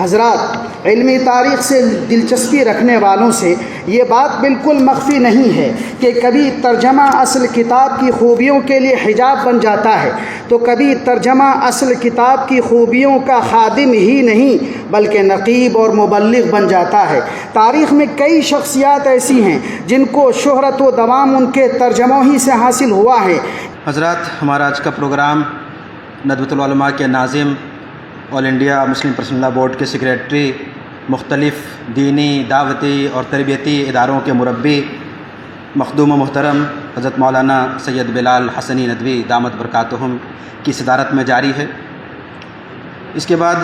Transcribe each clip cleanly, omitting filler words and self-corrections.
حضرات، علمی تاریخ سے دلچسپی رکھنے والوں سے یہ بات بالکل مخفی نہیں ہے کہ کبھی ترجمہ اصل کتاب کی خوبیوں کے لیے حجاب بن جاتا ہے تو کبھی ترجمہ اصل کتاب کی خوبیوں کا خادم ہی نہیں بلکہ نقیب اور مبلغ بن جاتا ہے۔ تاریخ میں کئی شخصیات ایسی ہیں جن کو شہرت و دوام ان کے ترجموں ہی سے حاصل ہوا ہے۔ حضرات، ہمارا آج کا پروگرام ندوۃ العلماء کے ناظم، all India Muslim personal law board کے سیکریٹری، مختلف دینی، دعوتی اور تربیتی اداروں کے مربی، مخدوم و محترم حضرت مولانا سید بلال حسنی ندوی دامت برکاتہم کی صدارت میں جاری ہے۔ اس کے بعد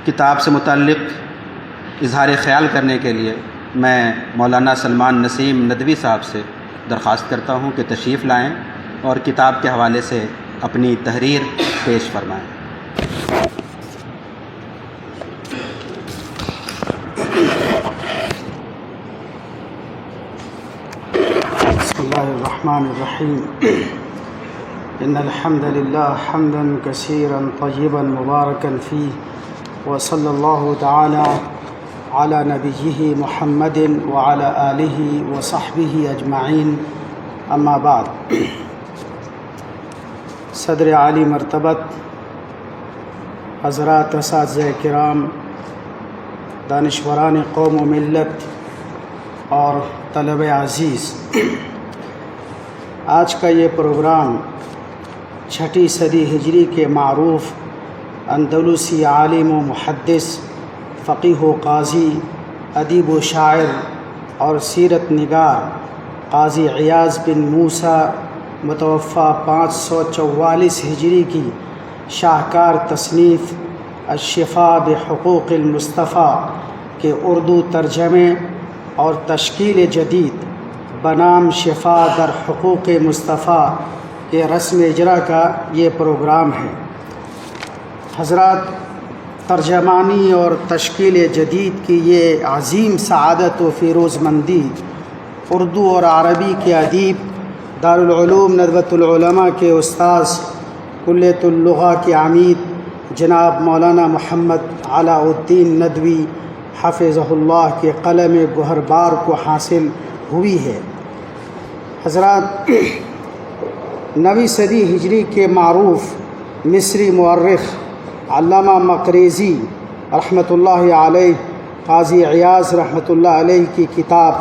کتاب سے متعلق اظہار خیال کرنے کے لیے میں مولانا سلمان نسیم ندوی صاحب سے درخواست کرتا ہوں کہ تشریف لائیں اور کتاب کے حوالے سے اپنی تحریر پیش فرمائیں۔ بسم اللہ الرحمن الرحیم۔ ان الحمد للہ حمدا کثیرا طیبا مبارکا فیہ وصلی اللہ تعالی علی نبیہ محمد وعلی آلہ وصحبہ اجمعین، اما بعد۔ صدر عالی مرتبت، حضرات اساتذہ کرام، دانشوران قوم و ملت اور طلبہ عزیز، آج کا یہ پروگرام 6 صدی ہجری کے معروف اندلسی عالم و محدث، فقیہ و قاضی، ادیب و شاعر اور سیرت نگار قاضی عیاض بن موسیٰ متوفی 544 ہجری کی شاہکار تصنیف الشفاء بحقوق المصطفیٰ کے اردو ترجمے اور تشکیل جدید بنام شفاء در حقوق مصطفیٰ کے رسم اجرا کا یہ پروگرام ہے۔ حضرات، ترجمانی اور تشکیل جدید کی یہ عظیم سعادت و فیروز مندی اردو اور عربی کے ادیب، دارالعلوم ندوۃ العلماء کے استاذ، کلیۃ اللغہ کے عمید جناب مولانا محمد علاء الدین ندوی حفظہ اللہ کے قلم گہربار کو حاصل ہوئی ہے۔ حضرات، 9ویں صدی ہجری کے معروف مصری مورخ علامہ مقریزی رحمۃ اللہ علیہ، قاضی عیاض رحمۃ اللہ علیہ کی کتاب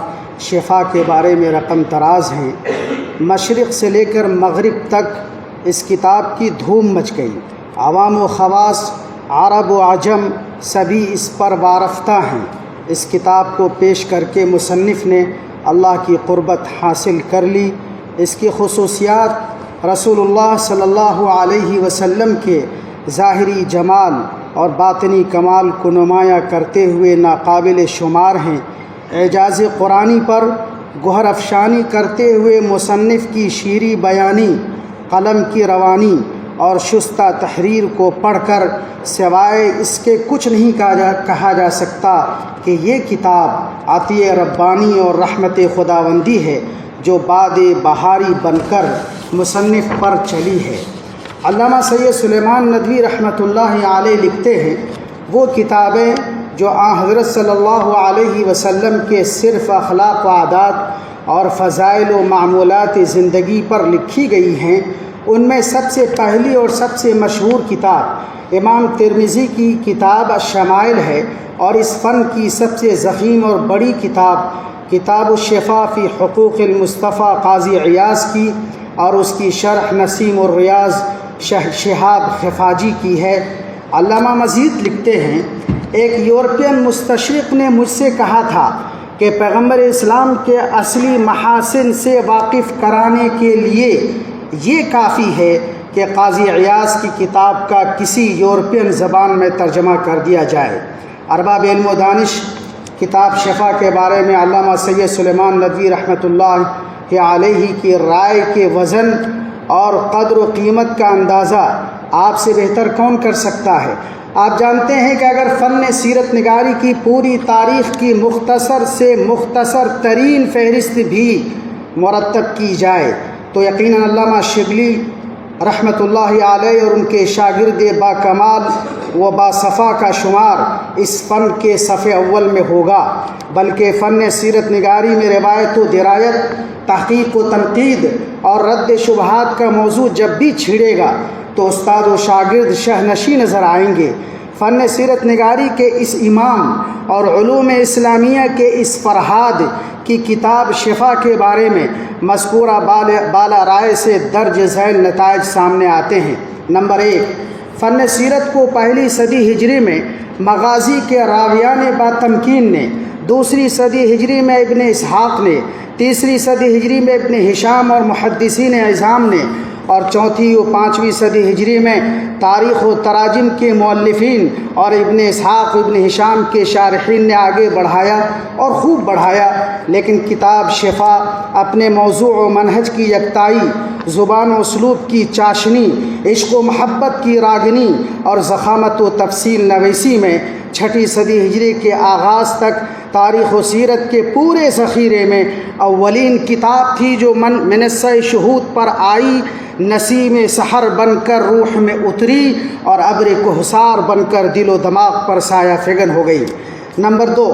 شفا کے بارے میں رقم تراز ہیں۔ مشرق سے لے کر مغرب تک اس کتاب کی دھوم مچ گئی۔ عوام و خواص، عرب و عجم سبھی اس پر وارفتہ ہیں۔ اس کتاب کو پیش کر کے مصنف نے اللہ کی قربت حاصل کر لی۔ اس کی خصوصیات رسول اللہ صلی اللہ علیہ وسلم کے ظاہری جمال اور باطنی کمال کو نمایاں کرتے ہوئے ناقابل شمار ہیں۔ اعجاز قرآنی پر گہر افشانی کرتے ہوئے مصنف کی شیریں بیانی، قلم کی روانی اور شستہ تحریر کو پڑھ کر سوائے اس کے کچھ نہیں کہا جا سکتا کہ یہ کتاب عطیہ ربانی اور رحمت خداوندی ہے جو باد بہاری بن کر مصنف پر چلی ہے۔ علامہ سید سلیمان ندوی رحمۃ اللہ علیہ لکھتے ہیں، وہ کتابیں جو حضرت صلی اللہ علیہ وسلم کے صرف اخلاق و عادات اور فضائل و معمولات زندگی پر لکھی گئی ہیں، ان میں سب سے پہلی اور سب سے مشہور کتاب امام ترمذی کی کتاب الشمائل ہے، اور اس فن کی سب سے ضخیم اور بڑی کتاب الشفاء فی حقوق المصطفیٰ قاضی عیاض کی، اور اس کی شرح نسیم الریاض شہاب خفاجی کی ہے۔ علامہ مزید لکھتے ہیں، ایک یورپین مستشرق نے مجھ سے کہا تھا کہ پیغمبر اسلام کے اصلی محاسن سے واقف کرانے کے لیے یہ کافی ہے کہ قاضی عیاض کی کتاب کا کسی یورپین زبان میں ترجمہ کر دیا جائے۔ ارباب علم و دانش کتاب شفا کے بارے میں علامہ سید سلیمان ندوی رحمۃ اللہ علیہ کی رائے کے وزن اور قدر و قیمت کا اندازہ آپ سے بہتر کون کر سکتا ہے؟ آپ جانتے ہیں کہ اگر فن سیرت نگاری کی پوری تاریخ کی مختصر سے مختصر ترین فہرست بھی مرتب کی جائے تو یقیناً علامہ شبلی رحمۃ اللہ علیہ اور ان کے شاگرد با کمال و با صفا کا شمار اس فن کے صف اول میں ہوگا، بلکہ فن سیرت نگاری میں روایت و درایت، تحقیق و تنقید اور رد شبہات کا موضوع جب بھی چھڑے گا تو استاد و شاگرد شہنشی نظر آئیں گے۔ فن سیرت نگاری کے اس امام اور علوم اسلامیہ کے اس فرہاد کی کتاب شفا کے بارے میں مذکورہ بالا رائے سے درج ذیل نتائج سامنے آتے ہیں۔ نمبر 1، فن سیرت کو پہلی صدی ہجری میں مغازی کے راویان با تمکین نے، دوسری صدی ہجری میں ابن اسحاق نے، تیسری صدی ہجری میں ابن ہشام اور محدثین عظام نے، اور چوتھی و پانچویں صدی ہجری میں تاریخ و تراجم کے مؤلفین اور ابن اسحاق ابن ہشام کے شارحین نے آگے بڑھایا اور خوب بڑھایا۔ لیکن کتاب شفا اپنے موضوع و منہج کی یکتائی، زبان و اسلوب کی چاشنی، عشق و محبت کی راگنی اور ضخامت و تفصیل نویسی میں چھٹی صدی ہجری کے آغاز تک تاریخ و سیرت کے پورے ذخیرے میں اولین کتاب تھی جو منصہ شہود پر آئی، نسیم سحر بن کر روح میں اتری اور ابر کوہسار بن کر دل و دماغ پر سایہ فگن ہو گئی۔ نمبر 2،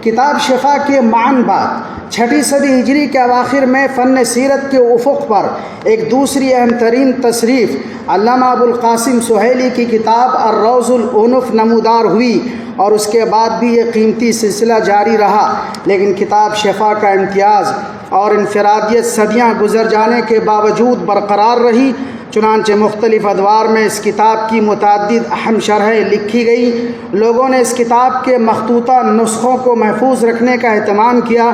کتاب شفا کے معن بعد چھٹی صدی ہجری کے اواخر میں فن سیرت کے افق پر ایک دوسری اہم ترین تصریف علامہ ابو القاسم سہیلی کی کتاب الروض العنف نمودار ہوئی، اور اس کے بعد بھی یہ قیمتی سلسلہ جاری رہا۔ لیکن کتاب شفا کا امتیاز اور انفرادیت صدیاں گزر جانے کے باوجود برقرار رہی، چنانچہ مختلف ادوار میں اس کتاب کی متعدد اہم شرحیں لکھی گئی۔ لوگوں نے اس کتاب کے مخطوطہ نسخوں کو محفوظ رکھنے کا اہتمام کیا۔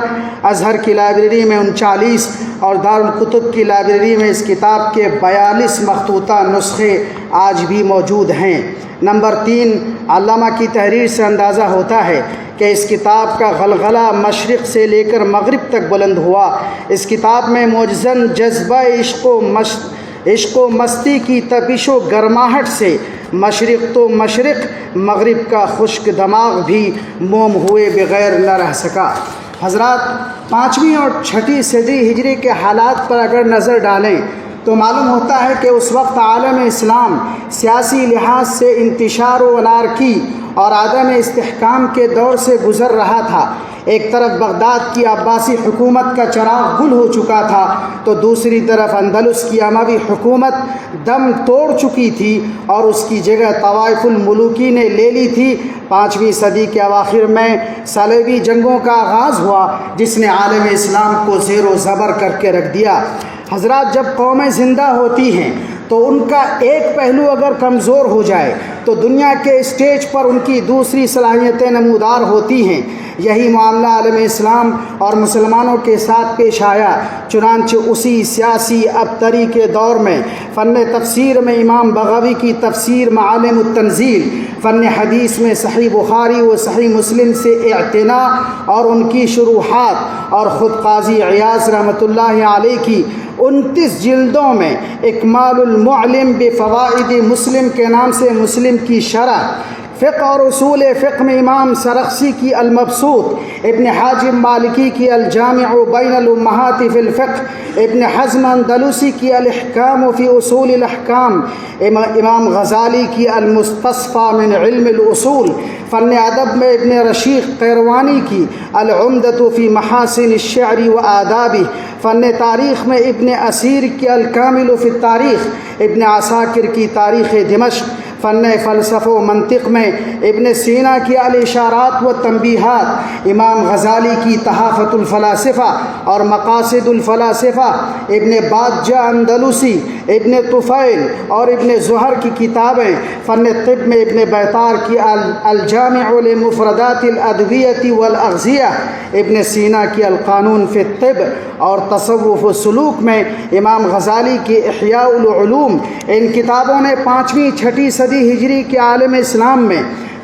ازہر کی لائبریری میں 39 اور دارالکتب کی لائبریری میں اس کتاب کے 42 مخطوطہ نسخے آج بھی موجود ہیں۔ نمبر 3، علامہ کی تحریر سے اندازہ ہوتا ہے کہ اس کتاب کا غلغلہ مشرق سے لے کر مغرب تک بلند ہوا۔ اس کتاب میں موجزن جذبہ عشق و مستی کی تپش و گرماہٹ سے مشرق تو مشرق، مغرب کا خشک دماغ بھی موم ہوئے بغیر نہ رہ سکا۔ حضرات، 5ویں اور 6ٹھی صدی ہجری کے حالات پر اگر نظر ڈالیں تو معلوم ہوتا ہے کہ اس وقت عالم اسلام سیاسی لحاظ سے انتشار و انارکی اور عدم استحکام کے دور سے گزر رہا تھا۔ ایک طرف بغداد کی عباسی حکومت کا چراغ گل ہو چکا تھا تو دوسری طرف اندلس کی اموی حکومت دم توڑ چکی تھی اور اس کی جگہ طوائف الملوکی نے لے لی تھی۔ 5ویں صدی کے اواخر میں صلیبی جنگوں کا آغاز ہوا جس نے عالم اسلام کو زیر و زبر کر کے رکھ دیا۔ حضرات، جب قومیں زندہ ہوتی ہیں تو ان کا ایک پہلو اگر کمزور ہو جائے تو دنیا کے اسٹیج پر ان کی دوسری صلاحیتیں نمودار ہوتی ہیں۔ یہی معاملہ عالم اسلام اور مسلمانوں کے ساتھ پیش آیا۔ چنانچہ اسی سیاسی ابتری کے دور میں فن تفسیر میں امام بغوی کی تفسیر معالم التنزیل، فن حدیث میں صحیح بخاری و صحیح مسلم سے اعتناء اور ان کی شروحات، اور خود قاضی عیاض رحمۃ اللہ علیہ کی 29 جلدوں میں اکمال المعلم بفوائد مسلم کے نام سے مسلم کی شرح، فقہ اور اصول فقہ میں امام سرخسی کی المبسوط، ابن حاجب مالکی کی الجامع بین الامہات فی الفقہ، ابن حزم اندلسی کی الاحکام فی اصول الاحکام، امام غزالی کی المستصفى من علم الاصول، فن ادب میں ابن رشیق قیروانی کی العمدۃ فی محاسن الشعر و آدابہ، فن تاریخ میں ابن اسیر کی الکامل فی التاریخ، ابن عساکر کی تاریخ دمشق، فن فلسفہ و منطق میں ابن سینا کی الاشارات و تنبیہات، امام غزالی کی تحافت الفلاسفہ اور مقاصد الفلاسفہ، ابن باجہ اندلسی، ابن طفیل اور ابن زہر کی کتابیں، فن طب میں ابن بیطار کی الجامع لمفردات الادویہ والاغذیہ، ابن سینا کی القانون فی الطب، اور تصوف و سلوک میں امام غزالی کی احیاء العلوم۔ ان کتابوں نے 5ویں 6ٹھی صدی ہجری کے عالم اسلام میں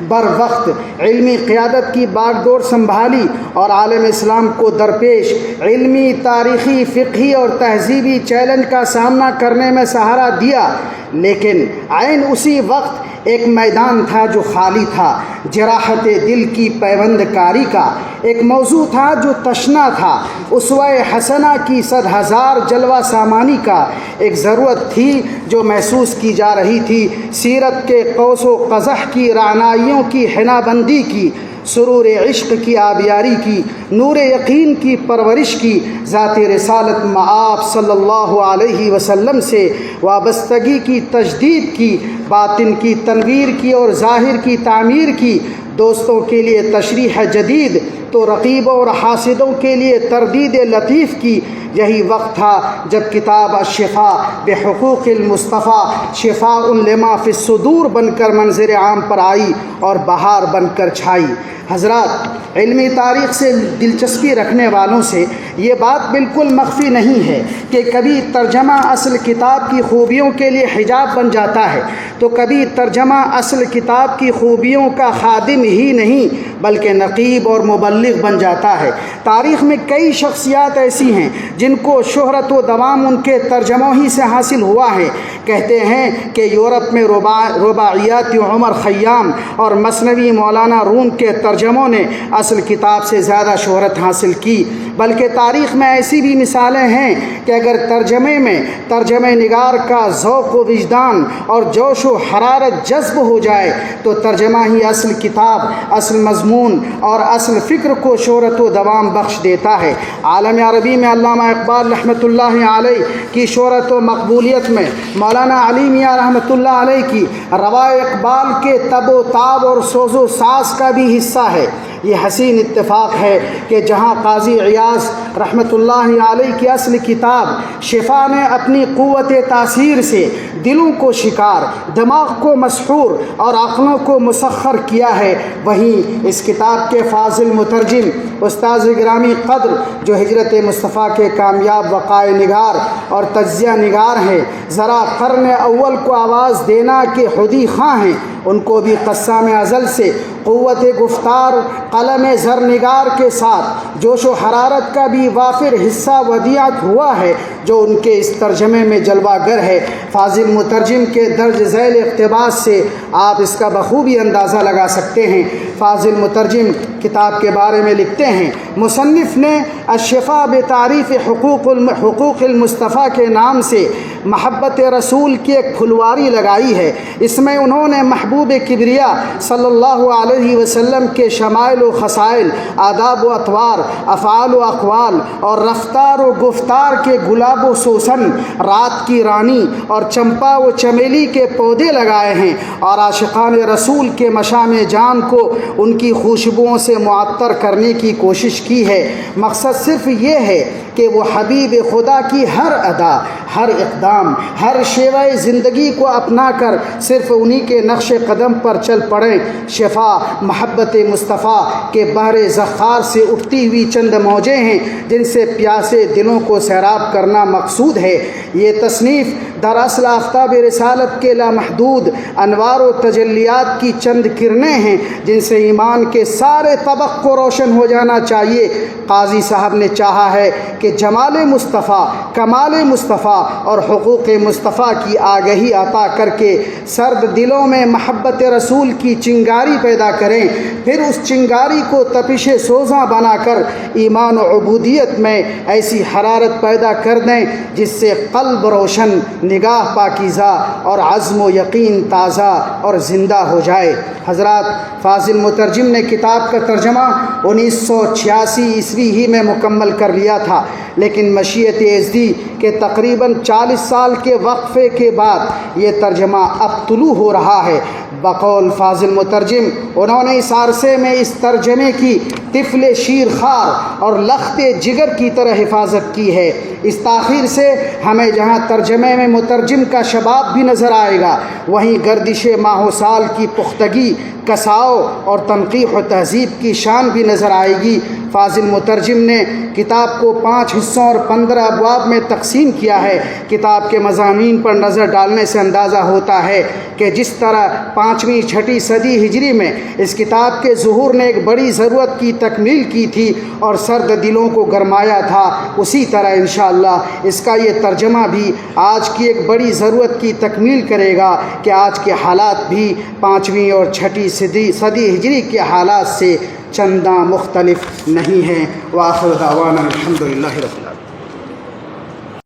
بر وقت علمی قیادت کی باغ ڈور سنبھالی اور عالم اسلام کو درپیش علمی، تاریخی، فقہی اور تہذیبی چیلنج کا سامنا کرنے میں سہارا دیا، لیکن عین اسی وقت ایک میدان تھا جو خالی تھا، جراحت دل کی پیوند کاری کا، ایک موضوع تھا جو تشنا تھا، اسوہ حسنہ کی 100,000 جلوہ سامانی کا، ایک ضرورت تھی جو محسوس کی جا رہی تھی، سیرت کے قوس و قزح کی رعنائیوں کی حنا بندی کی، سرور عشق کی آبیاری کی، نور یقین کی پرورش کی، ذات رسالت مآب صلی اللہ علیہ وسلم سے وابستگی کی تجدید کی، باطن کی تنویر کی اور ظاہر کی تعمیر کی، دوستوں کے لیے تشریح جدید تو رقیبوں اور حاسدوں کے لیے تردید لطیف کی۔ یہی وقت تھا جب کتاب الشفاء بحقوق المصطفیٰ شفاء لما فی الصدور بن کر منظر عام پر آئی اور بہار بن کر چھائی۔ حضرات، علمی تاریخ سے دلچسپی رکھنے والوں سے یہ بات بالکل مخفی نہیں ہے کہ کبھی ترجمہ اصل کتاب کی خوبیوں کے لیے حجاب بن جاتا ہے تو کبھی ترجمہ اصل کتاب کی خوبیوں کا خادم ہی نہیں بلکہ نقیب اور مبلغ بن جاتا ہے۔ تاریخ میں کئی شخصیات ایسی ہیں جن کو شہرت و دوام ان کے ترجموں ہی سے حاصل ہوا ہے۔ کہتے ہیں کہ یورپ میں رباعیات عمر خیام اور مثنوی مولانا روم کے ترجموں نے اصل کتاب سے زیادہ شہرت حاصل کی، بلکہ تاریخ میں ایسی بھی مثالیں ہیں کہ اگر ترجمہ نگار کا ذوق و وجدان اور جوش و حرارت جذب ہو جائے تو ترجمہ ہی اصل کتاب، اصل مضمون اور اصل فکر کو شہرت و دوام بخش دیتا ہے۔ عالم عربی میں علامہ اقبال رحمۃ اللہ علیہ کی شہرت و مقبولیت میں مولانا علی میاں رحمۃ اللہ علیہ کی روائے اقبال کے تب و تاب اور سوز و ساز کا بھی حصہ ہے۔ یہ حسین اتفاق ہے کہ جہاں قاضی عیاض رحمۃ اللہ علیہ کی اصل کتاب شفا نے اپنی قوت تاثیر سے دلوں کو شکار، دماغ کو مسحور اور عقلوں کو مسخر کیا ہے، وہیں اس کتاب کے فاضل مترجم استاذ گرامی قدر جو ہجرت مصطفیٰ کے کامیاب وقائع نگار اور تجزیہ نگار ہیں، ذرا قرن اول کو آواز دینا کے خودی خواہ ہیں، ان کو بھی قسام ازل سے قوت گفتار قلم زر نگار کے ساتھ جوش و حرارت کا بھی وافر حصہ ودیعت ہوا ہے جو ان کے اس ترجمے میں جلوہ گر ہے۔ فاضل مترجم کے درج ذیل اقتباس سے آپ اس کا بخوبی اندازہ لگا سکتے ہیں۔ فاضل مترجم کتاب کے بارے میں لکھتے ہیں، مصنف نے الشفاء بتعریف حقوق المصطفیٰ کے نام سے محبت رسول کی ایک پھلواری لگائی ہے۔ اس میں انہوں نے محبوب کبریا صلی اللہ علیہ وسلم کے شمائل و خصائل، آداب و اطوار، افعال و اقوال اور رفتار و گفتار کے گلاب و سوسن، رات کی رانی اور چمپا و چمیلی کے پودے لگائے ہیں اور عاشقان رسول کے مشام جان کو ان کی خوشبوؤں سے معطر کرنے کی کوشش کی ہے۔ مقصد صرف یہ ہے کہ وہ حبیب خدا کی ہر ادا، ہر اقدام، ہر شیوہ زندگی کو اپنا کر صرف انہی کے نقش قدم پر چل پڑیں۔ شفا محبت مصطفیٰ کے بحر زخار سے اٹھتی ہوئی چند موجیں ہیں جن سے پیاسے دلوں کو سیراب کرنا مقصود ہے۔ یہ تصنیف دراصل آفتاب رسالت کے لامحدود انوار و تجلیات کی چند کرنیں ہیں جن سے ایمان کے سارے طبق کو روشن ہو جانا چاہیے۔ قاضی صاحب نے چاہا ہے کہ جمال مصطفیٰ، کمال مصطفیٰ اور حقوق مصطفیٰ کی آگہی عطا کر کے سرد دلوں میں محبت رسول کی چنگاری پیدا کریں، پھر اس چنگاری کو تپش سوزاں بنا کر ایمان و عبودیت میں ایسی حرارت پیدا کر دیں جس سے قلب روشن، نگاہ پاکیزہ اور عزم و یقین تازہ اور زندہ ہو جائے۔ حضرات، فاضل مترجم نے کتاب کا ترجمہ 1986 عیسوی ہی میں مکمل کر لیا تھا، لیکن مشیت یزدی کے تقریباً 40 سال کے وقفے کے بعد یہ ترجمہ اب طلوع ہو رہا ہے۔ بقول فاضل مترجم، انہوں نے اس عرصے میں اس ترجمے کی طفل شیر خار اور لخت جگر کی طرح حفاظت کی ہے۔ اس تاخیر سے ہمیں جہاں ترجمے میں مترجم کا شباب بھی نظر آئے گا، وہیں گردش ماہ و سال کی پختگی کساؤ اور تنقیح و تہذیب کی شان بھی نظر آئے گی۔ فاضل مترجم نے کتاب کو 5 حصوں اور 15 ابواب میں تقسیم کیا ہے۔ کتاب کے مضامین پر نظر ڈالنے سے اندازہ ہوتا ہے کہ جس طرح 5ویں 6ٹی صدی ہجری میں اس کتاب کے ظہور نے ایک بڑی ضرورت کی تکمیل کی تھی اور سرد دلوں کو گرمایا تھا، اسی طرح انشاءاللہ اس کا یہ ترجمہ بھی آج کی ایک بڑی ضرورت کی تکمیل کرے گا کہ آج کے حالات بھی 5ویں اور 6ٹی صدی ہجری کے حالات سے چنداں مختلف نہیں ہیں۔ وآخر دعوانا الحمدللہ رب العالمین۔